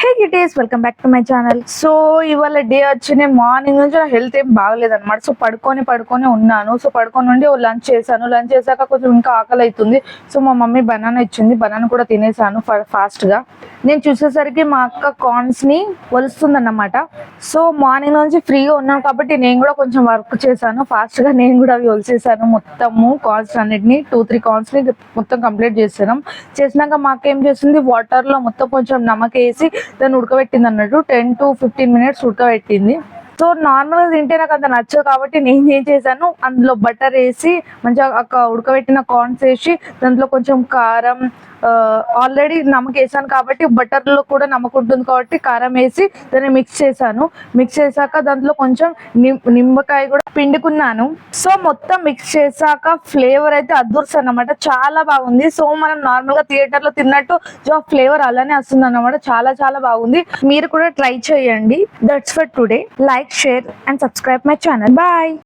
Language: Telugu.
Hey kitties, welcome back to my channel. So ఇవాళ డే వచ్చి నేను మార్నింగ్ నుంచి నా హెల్త్ ఏం బాగలేదు అనమాట. సో పడుకొని ఉన్నాను. సో పడుకొని ఉండి లంచ్ చేశాను. లంచ్ చేశాక కొంచెం ఇంకా ఆకలి అవుతుంది. సో మా మమ్మీ బనానా ఇచ్చింది, బనానా కూడా తినేసాను ఫాస్ట్ గా. నేను చూసేసరికి మా అక్క కార్న్స్ ని ఒలుస్తుంది అన్నమాట. సో మార్నింగ్ నుంచి ఫ్రీగా ఉన్నాను కాబట్టి నేను కూడా కొంచెం వర్క్ చేశాను ఫాస్ట్ గా. నేను కూడా అవి ఒలిచేసాను మొత్తము కార్న్స్ అన్నిటిని, 2-3 కార్న్స్ ని మొత్తం కంప్లీట్ చేసాను. చేసినాక మా అక్క ఏం చేసింది, వాటర్ లో మొత్తం కొంచెం నమ్మక వేసి దాన్ని ఉడకబెట్టింది అన్నట్టు. 10 to 15 minutes ఉడకబెట్టింది. సో నార్మల్ గా తింటే నాకు అంత నచ్చదు కాబట్టి నేను ఏం చేశాను, అందులో బటర్ వేసి మంచిగా ఉడకబెట్టిన కార్న్స్ వేసి దాంట్లో కొంచెం కారం, ఆల్రెడీ నమ్మక వేసాను కాబట్టి బటర్ లో కూడా నమ్మక ఉంటుంది కాబట్టి కారం వేసి దాన్ని మిక్స్ చేశాను. మిక్స్ చేశాక దాంట్లో కొంచెం నిమ్మకాయ కూడా పిండుకున్నాను. సో మొత్తం మిక్స్ చేశాక ఫ్లేవర్ అయితే అద్భుతం అన్నమాట, చాలా బాగుంది. సో మనం నార్మల్ గా థియేటర్ లో తిన్నట్టు ఫ్లేవర్ అలానే వస్తుంది అన్నమాట. చాలా చాలా బాగుంది. మీరు కూడా ట్రై చేయండి. That's for today. Like, share and subscribe my channel. Bye.